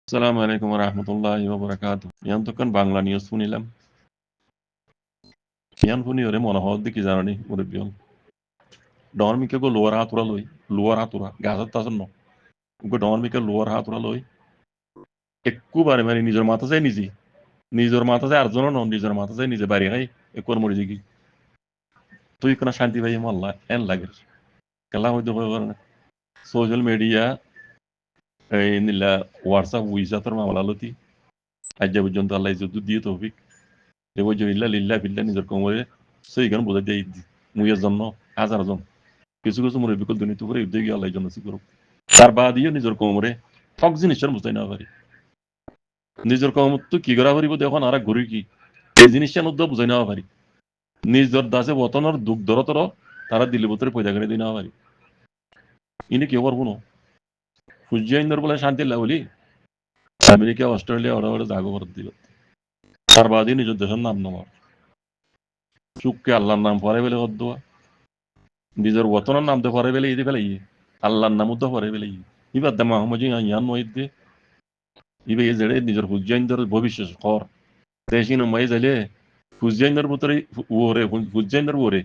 আসসালামু আলাইকুম রহমতুল্লাহি ওয়া বারাকাতুহু। তখন বাংলা নিউজ শুনিলাম। শুনি ওরে মনে হওয়ার দিকে জানানি মুরব্বিয়ন। ডন মিকে গো লোয়ার হাতুরা গাজার তাসন ন। গো ডন মিকে লোয়ার হাতুরা লই। একটু বারে মানে নিজের মাথা যায় নিজের মাথা যায় আরজন ন নিজের মাথা যায় নিজে বাড়ি খাই একর মরি যাগি। তুই কোন শান্তি পাই মাল্লা এন লাগে। কেলা হইতে হয় না। সোশ্যাল মিডিয়া এই নিলা হোয়াটসঅ্যাপ উইজাতর মামলা লতি। আজ পর্যন্ত আল্লাহ ইজ্জত দিয়ে তৌফিক। দেবো জইল্লা লিল্লা বিল্লা নিজের কোমরে সেইখানে বোঝাই দিয়ে মুইয়ের জন্য হাজারজন কিছু কিছু মুরব্বী বিকল দুর্নীতি করে ইউদ্ধে গিয়ে আল্লাহ জন্য করুক তার বাদিও নিজের কোমরে ঠক জিনিসের বুঝাই না পারি নিজের কোমর তো কি করা পারিব দেখুন আর ঘুরি কি এই জিনিসটা নদ্য বুঝাই নেওয়া পারি নিজের দাসে বতনের দুঃখ দরতর তারা দিল্লি বোতরে পয়দা করে দিয়ে নেওয়া পারি ইনি কেউ পারবো না সূর্য ইন্দর বলে শান্তি লাভ বলি আমেরিকা অস্ট্রেলিয়া ওরা ওরা জাগো করে দিল তার বাদে নিজের দেশের নাম নেওয়ার চুপকে আল্লাহর নাম পরে বেলে হদ্দোয়া নিজের ওতনের নাম তো পরে বেলে ইদি ফেলে আল্লাহর নাম তো পরে বেলে ইবার দামা হমজি ইয়ান মহিদ্দে ইবে জেড়ে নিজের হুজ্জাইন্দর ভবিষ্যৎ কর দেশিন মাই যাইলে হুজ্জাইন্দর ভিতরে ওরে হুজ্জাইন্দর ওরে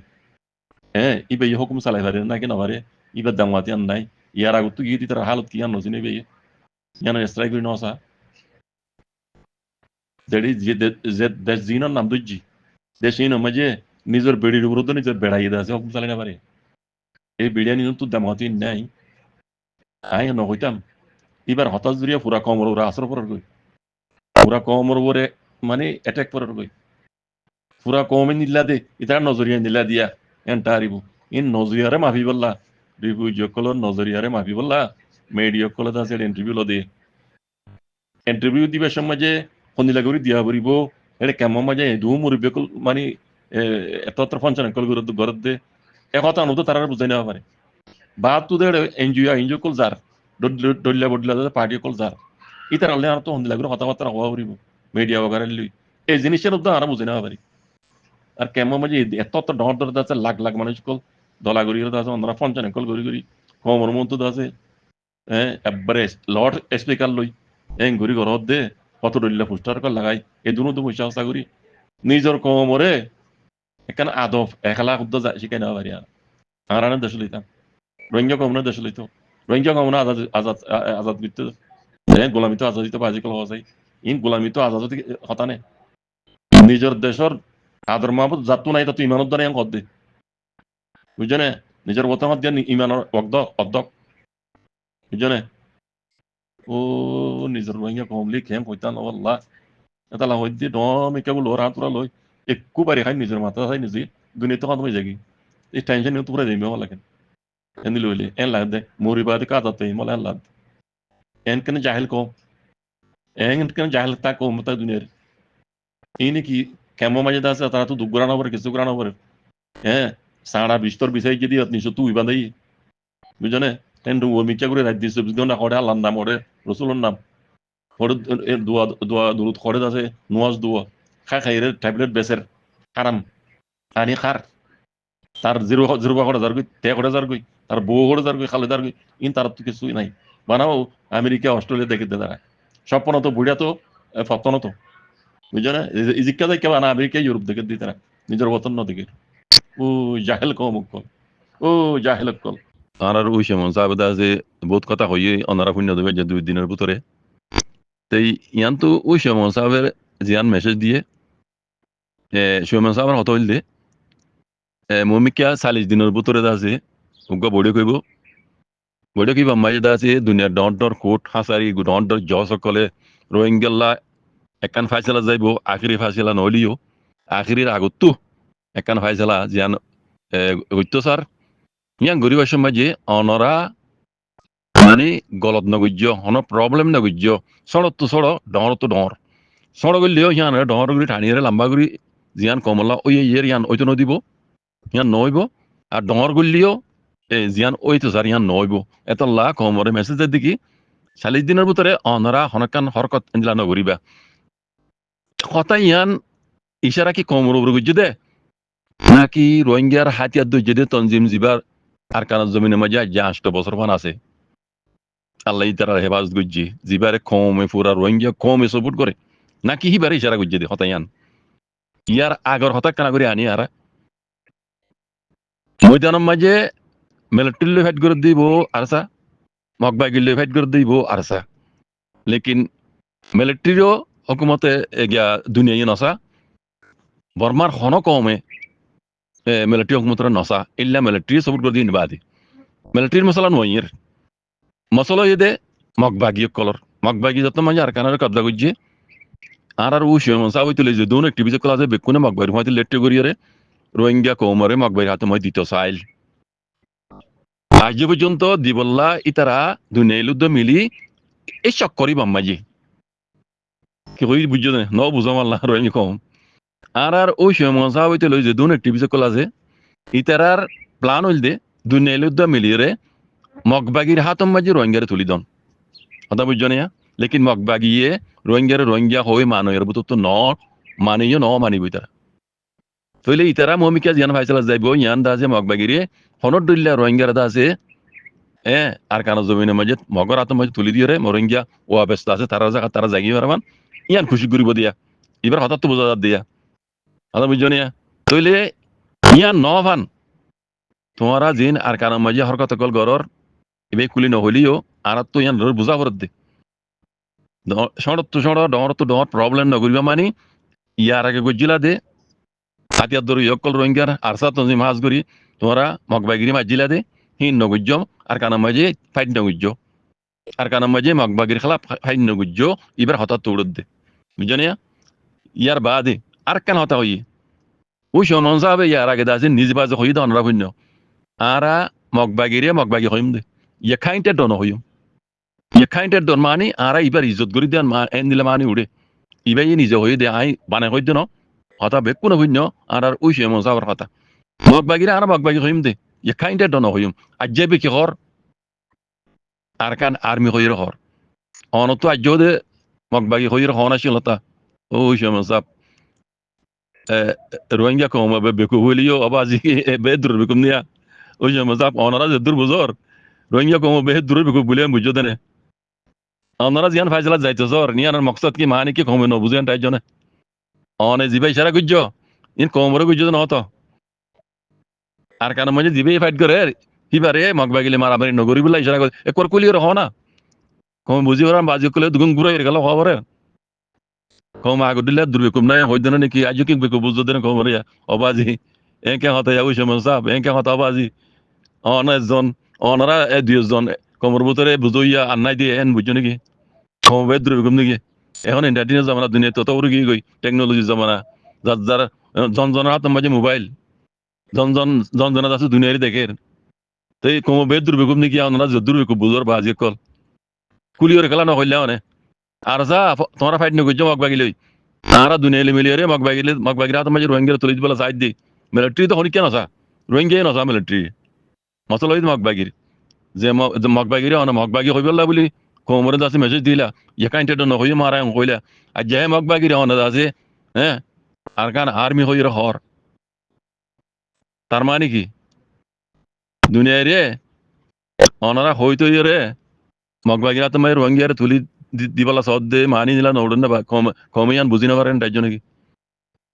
হ্যাঁ ইবে হুকুম চালাই পারে নাকি না পারে ইবার দামাতি আন নাই ইয়ার আগত তো গিয়ে তার হালত কি আন নছিনে বে ইয়ান স্ট্রাইক করি নসা জেড়ি যে দেশ জিনার নাম দুজি দেশিন মাঝে নিজের বেড়ির উপর তো নিজের বেড়াই আছে হুকুম চালাই না পারে এই বিড়িয়ানি তো দামাতি নাই আই নহইতাম এবার হতাশ জুড়িয়া পুরা কমর ওরা আসর পরের গই পুরা কমর ওরে মানে অ্যাটাক পরের গই পুরা কমে নিলা দে ইতার নজরিয়া নিলা দিয়া এন্টা আরিবু ইন নজরিয়ারে মাফি বললা রিভিউ জকলর নজরিয়ারে মাফি বললা মেডিও কলে আছে ইন্টারভিউ লদে ইন্টারভিউ দিবার সময় যে হনিলা করি দিয়া বরিব এটা কেমন মাঝে দু মুরব্বী কল মানে এত পঞ্চান কল গরত দে এ কথা অনুতো তারা বুঝাই নেওয়া পারে বা তোদের এনজিও কল যার ডল্লা বডলা পার্টি কল যার ইতার আল্লাহ আর তো হন্দি লাগলো কথাবার্তা হওয়া করিব মিডিয়া বগারে লই এই জিনিসের উদ্যোগ আমরা বুঝে নেওয়া পারি আর কেমন মাঝে এত ডর ডর আছে লাখ লাখ মানুষ কল দলা গড়ি আছে অন্যরা পঞ্চান কল গড়ি গড়ি কমর মতো আছে হ্যাঁ একবারে লর্ড স্পিকার লই এং ঘুরি ঘরত দে কত ডল্লা পোস্টার কল লাগাই এই দুনো তো পয়সা আশা করি নিজের কমরে এখানে আদব একলা শব্দ শিখাই নেওয়া পারি আর আনে দেশ লইতাম রোহিঙ্গা কমনে দেশ লইতো রোহিঙ্গা কমনে আজাদ আজাদ আজাদ করতে গোলামি তো আজাদি তো বাজি কল হওয়া যায় ইন গোলামি তো আজাদি হতা নে নিজের দেশের আদর মাহবুদ জাতু নাই তো ইমানত দ্বারা কর দে বুঝছে নিজের মতামত দিয়ে ইমানের অর্ধক বুঝছে ও নিজের রোহিঙ্গা কমলি খেম হইতান আল্লাহ এটা লাভ হইতে ডম কেবল ওর হাত লই একটু বাড়ি খাই নিজের মাথা খাই নিজে দুনিয়া তো খাত হয়ে যাগি এই টেনশন নিয়ে তো পুরো যাইবে লাগে এন লইলে এন লাগ দে মরিবাদে কাজ আতে মলে এন লাগ এন কেন জাহেল কম এন কেন জাহেল তা কম তা দুনিয়ার এই নাকি কেমন মাঝে আছে তারা তো দুঃখ গ্রানো পারে কিছু গ্রানো পারে হ্যাঁ সারা বিস্তর বিষয় যদি নিশ্চয় তুই বাঁধাই বুঝনে তেন ও মিথ্যা করে রাত দিচ্ছে বুঝতে না করে আল্লাহর নাম ওরে রসুলের নাম ওরে দোয়া দোয়া দূরত করে আছে নোয়াজ দোয়া খাই রে ট্যাবলেট বেসের খারাম আনি খার তার জিরো জিরো করে যার গই তে করে যার গই তার বউ করে যার গই খালে যার গই ইন তার তো কিছুই নাই বানাও আমেরিকা অস্ট্রেলিয়া দেখে তারা স্বপ্ন তো বুড়িয়া তো ফতন তো বুঝছো ইজিক্কা যাই কেবা না আমেরিকা ইউরোপ দেখে দিই তারা নিজের বতন ন দেখে ও জাহেল কম কল ও জাহেল কল আর ওই সময় সাহেব আছে বহুত কথা হইয়ে অনারা শূন্য দেবে যে 2 দিনের ভিতরে তাই ইয়ান তো ওই সময় সাহেবের জিয়ান মেসেজ দিয়ে সময় সাহেবের হত হইল দে মমিকা 40 দিনের ভিতরে আছে উগ্র বড়ি কইব বড়ি কইবা মাঝে আছে দুনিয়ার ডর ডর কোট হাসারি ডর ডর জ সকলে রোহিঙ্গাল্লা একান ফাইসলা যাইব আখিরি ফাইসলা নলিও আখিরির আগতো একান ফাইসলা জিয়ান অত্যাচার ইয়ান গরিব মাঝে অনরা মানে গলত নগজ্য হন প্রবলেম নগজ্য সড়ক তো সড় ডর তো ডর সড় গলিও ইয়ান ডর গুলি ঠানিয়ে লম্বা গুলি জিয়ান কমলা ওই ইয়ের ইয়ান ওইতো নদিব ইয়ান নইব আর ডর গলিও জিয়ান ওইতো স্যার ইয়ান নইব এত লা কমরে মেসেজ দেখি 40 দিনের ভিতরে অনরা হনকান হরকত এনলা নগরিবা কথা ইয়ান ইশারা কি কমর উপর গুজ্জে দে নাকি রোহিঙ্গার হাতিয়ার দইজে দে তনজিম জিবার আর কানার জমিনের মাঝে আজ 8 বছর ফান আছে আল্লাহ তারা হেফাজত গুজি জিবারে কমে পুরা রোহিঙ্গা কমে সাপোর্ট করে নাকি হিবারে ইশারা গুজি দে হতায়ান ইয়ার আগর হতা কানা করে আনি আর ময়দানের মাঝে মিলিটারি ফাইট করে দিব আরসা মগবাগিল্লে ফাইট করে দিব আরসা লেকিন মিলিটারিও হুকুমতে এগিয়া দুনিয়া নসা বর্মার হন কমে মিলিটারি হুকুমতরা নসা ইল্লা মিলিটারি সাপোর্ট করে দিন বাদি মিলিটারির মশলা নইয়ের মশলা ইদে মগবাগি কলর মগবাগি যত মাঝে আর কানার কবজা গুজি আর ও শিয়মন সাবই তুলে যে দোন একটি বিজয় ক্লাসে বেকুনে মগবাইর হইতে লেট্টে করিয়ারে রোহিঙ্গা কৌমরে মগবাইর হাতে মই দিত সাইল আজ পর্যন্ত দিবল্লা ইতারা দুনিয়া লুদ্ধ মিলি এই চক্করি বাম্মাজি কি কই বুঝছো না ন বুঝাম আল্লাহ রোহিঙ্গা কম আর ওই শিয়মন সাবই তুলে যে দোন একটি বিজয় ক্লাসে ইতারার প্ল্যান হইল দে দুনিয়া লুদ্ধ মিলিয়ে মগবাগির হাতম মাঝে রোহিঙ্গারে তুলি দন কথা বুঝছো না লেকিন মগবাগিয়ে রোহিঙ্গা হয়ে মানয়ের বুতো তো ন মানিও ন মানিব ইতারা তইলে ইতারা মমিকা জিয়ান ফাইসালা যাইব ইয়ান দা আছে মগবাগিরে হনর দইল্লা রোহিঙ্গার দা আছে আর কানো জমিনের মাঝে মগর হাতম মাঝে তুলি দিয়ে রে রোহিঙ্গা ও ব্যস্ত আছে তারা জাগিয়ে পারমান ইয়ান খুশি করিব দিয়া এবার হঠাৎ তো বোঝা দিয়া কথা বুঝছো না তইলে ইয়ান ন ভান তোমারা জিন আর কানো মাঝে হরকত কল গরর এবে কুলি নহলিও আর তো ইয়ান বুঝা ভরত দে সড়ত ডর প্রবলেম নগরিবা মানি ইয়ার আগে গজিলা দে হাতিয়ার ধরে ইয়কল রোহিঙ্গার আরসা তঞ্জি মাছ করি তোমরা মগবাগিরি মাজিলা দে হিন নগুজ্জম আর কানার মাঝে ফাইট নগুজ্জ আর কানার মাঝে মগবাগির খেলা ফাইট নগুজ্জ এবার হঠাৎ তোড় দে বুঝছো না ইয়ার বাদে আর কেন হতা হই ওই সনন সাহেব ইয়ার আগে দাসে নিজ বাজে হই দা অনরা ভিন্ন আরা মগবাগি হইম দে ইয়ে খাইতে ডন হইম ইয়ে খাইতে ডন মানি আরা এবার ইজ্জত করি দেন এন দিলে মানি উড়ে ইবাই নিজে হই দে আই বানাই হই দে ন হতা বেকু না ভিন্ন আর ওই সনন সাহেবের কথা মগবাগিরা আর মগবাগি হইম দে ইয়ে খাইতে ডন হইম আজ্জে বে কি হর আর কান আর্মি হইর হর অনত আজ্জ দে মগবাগি হইর হন আসিল হতা ওই সনন সাহেব রোহিঙ্গা কম বেকু হইলিও আবাজি বে দূর বেকুম নিয়া ওই সনন সাহেব অনারা যে দূর বুঝর রোহিঙ্গা কম বে দূর বেকু বলে বুঝছো দেনে আপনারা জিয়ান ফাইজলা যাইতো জর নিয়ার মকসদ কি মানি কি কমে ন বুঝেন তাই জন্য অনে জিবাই সারা গুজ্জ ইন কমরে গুজ্জ ন হতো আর কারণ মধ্যে জিবাই ফাইট করে হিবারে মগবাগিলে মারামারি নগরি বলে ইশারা করে একর কুলির হ না কম বুঝি ওরা বাজি কলে দুগুন ঘুরে গেল খবরে কম আগর দিলে দুর্বেকুম নাই হই দেন নাকি আজ কি বেকু বুঝছো দেন কমরে অবাজি একে হতে যাবো সময় সাহেব একে হতে অবাজি অনেকজন অনারা দুইজন কমর ভিতরে বুঝইয়া আন্নাই দিয়ে এন বুঝছো নাকি কম বে দুর্বেকুম নাকি এখন ইন্টারনেটের জামানা দুনিয়া তত উড়ে গিয়ে গই টেকনোলজির জামানা যার যার জনজনের হাতের মাঝে মোবাইল জনজনের আছে দুনিয়ারই দেখে তো এই কম বে দুর্বেকুম নাকি ওনারা দুর্বেকুম বুঝোর বাজি কল কুলিওর খেলা নহইলে মানে আর যা তোমরা ফাইট নগজ্য মগবাগিলই তারা দুনিয়ালে মিলিয়ে মগবাগির হাতের মাঝে রোহিঙ্গা তুলে দিবলা সাইড দি মিলিটারি তো হনি কেন আসা রোহিঙ্গাই নসা মিলিটারি মতল হইত মগবাগির যে মগবাগিরে অন মগবাগি হইবলা বলি কোমরে দাসে মেসেজ দিলা একাইন্টে নহই মারা কইলা আর যে মগবাগিরে অন দাসে হ্যাঁ আর কান আর্মি হইর হর তার মানে কি দুনিয়ায় রে অনারা হইতো রে মগবাগির হাতে মায়ের রোহিঙ্গারে তুলি দিবলা সদ দে মানি দিলা নৌড়ন না কমিয়ান বুঝি না পারেন তাই জন্য কি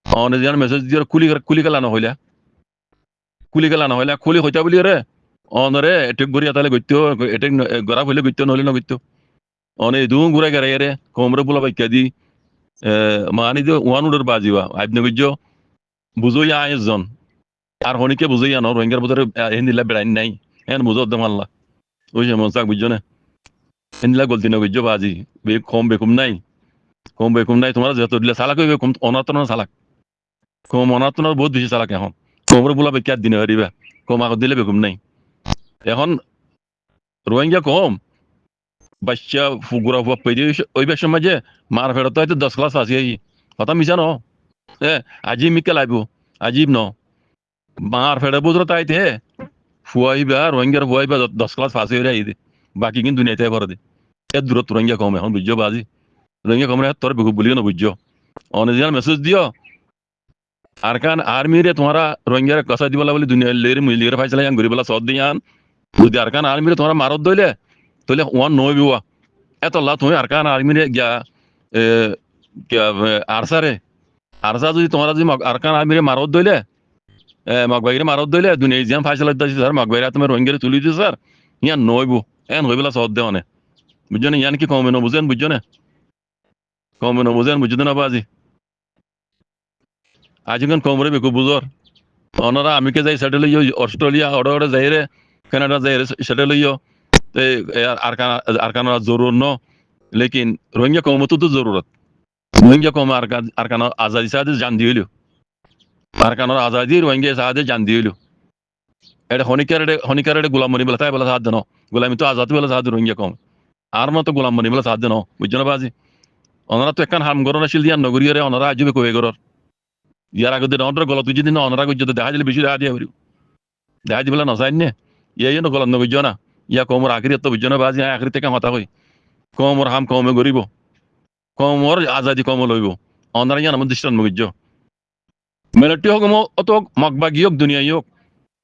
অনে যেন মেসেজ দিয়ে কুলি গেলা নহইলা কুলি হইতা বলি রে অনরে এটেক গড়িয়া তাহলে গইতো এটেক গড়া হইলে গইতো নহলে নগইতো অনে দু ঘুরে গেরে রে কোমরে বুলা বাইকা দি মানি দি ওয়ানুডের বাজিবা আইবনে গইজো বুঝইয়া আইজন আর হনিকে বুঝইয়া ন রোহিঙ্গার ভিতরে হিন্দিলা বেড়াই নাই এন বুঝো দম আল্লাহ ওই যে মনসাক বুঝছো না হিন্দিলা গলতি না গইজো বাজি বে কম বেকুম নাই তোমরা যত দিলে সালাক হইবে কম অনাতন সালাক কম অনাতন বহুত বেশি সালাক এখন কোমরে বুলা বাইকা দিনে হারিবা কম আগত দিলে বেকুম নাই এখন রোহিঙ্গা কম বাচ্চা ফুগুরা ফুয়া পেয়ে ওই বেশ মাঝে মার ফেরত হয়তো 10 ক্লাস আসি কথা মিশা ন আজি মিকে লাইব আজিব ন মার ফেড়ে বুঝলো তাইতে ফুয়াইবা রোহিঙ্গার ফুয়াইবা 10 ক্লাস ফাঁসি হয়ে আইদে বাকি কিন্তু দুনিয়াতে ভরে দে এর দূরত্ব রোহিঙ্গা কম এখন বুঝছো বাজি রোহিঙ্গা কম তোর বেকু বলিও না বুঝছো অনেক মেসেজ দিও আর কান আর্মি রে তোমারা রোহিঙ্গার কষা দিবলা বলে দুনিয়া লের মিলিয়ে ফাইসলা ইয়ান ঘুরি বলা সদ দিয়ান যদি আর কান আর্মি রে তোমরা মারত দইলে তাহলে ওয়ান নয় বিওয়া এত লা তুমি আরকান আর্মিরে গিয়া আরসারে আরসা যদি তোমরা যদি আরকান আর্মিরে মারত দইলে মগবাইরে মারত দইলে দুনিয়া জিয়াম ফাইসাল দিছি স্যার মগবাইরা তুমি রোহিঙ্গারে তুলি দিছি স্যার ইয়ান নইবো এন হইবেলা সদ দেওয়ানে বুঝছো না ইয়ান কি কমে ন বুঝেন বুঝছো না কমে ন বুঝেন বুঝছো না বাজি আজকাল কমরে বেকু বুঝর ওনারা আমিকে যাই সেটেল হইও অস্ট্রেলিয়া ওড়ে ওড়ে যাই রে কানাডা যাই রে সেটেল হইও তে আরকান আরকান জরুর ন লেকিন রোহিঙ্গা কমতো তো জরুরত রোহিঙ্গা কম আরকান আজাদি সাথে জান দিইলো আরকানের আজাদি রোহিঙ্গা সাথে জান দিইলো এটা হনিকারে গোলাম মনি বলে তাই বলে সাথ দেন গোলামি তো আজাদি বলে সাথ রোহিঙ্গা কম আর মতো গোলাম মনি বলে সাথ দেন বুঝছো না বাজি ওনারা তো একখান হাম গরণ আসিল দিয়া নগরীয়রে ওনারা আজবে কয়ে গরর ইয়ার আগে দিন অনরা গলত যদি না ওনারা গজ্জতে দেখা দিলে বেশি দেখা দিয়া হইল দেখা দিবেলা নজাইন নে ইয়ে ন গলত নবুঝছো না ইয়া কমর আখিরি তো বুঝছো না বাজি আখিরি থেকে হতা কই কমর হাম কমে গরিব কমর আজাদি কম লইব ওনারা ইয়ান আমার দৃষ্টান্ত বুঝছো মেলটি হোক অত মগবাগি হোক দুনিয়াই হোক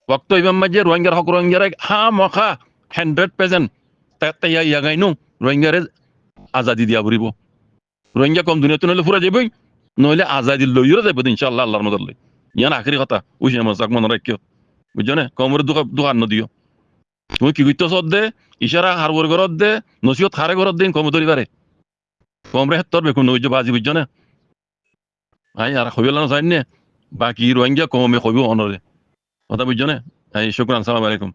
ওক্ত ইমাম মাঝে রোহিঙ্গার হক রোহিঙ্গারে হা মখা 100% তাই ইয়া গাইনু রোহিঙ্গারে আজাদি দিয়া ঘুরিব রোহিঙ্গা কম দুনিয়াতে নইলে ফুরা যাবই নইলে আজাদি লইরে যাবে ইনশাআল্লাহ আল্লাহর মদদ লই ইয়ান আখিরি কথা উইছে মাসাক মনে রাখিও বুঝছো না কমরে দোকান নদিও তুমি কি কইতো সদ দে ইশারা হারবর ঘরত দে নসিহত হারে ঘরত দিন কম ধরি পারে কমরে হেত্তর বেকুন নইজো বাজি বুঝছো না আই আর হইলা না জানি না বাকি রোহিঙ্গা কমে হইব অনরে কথা বুঝছো না শুকরান সালাম আলাইকুম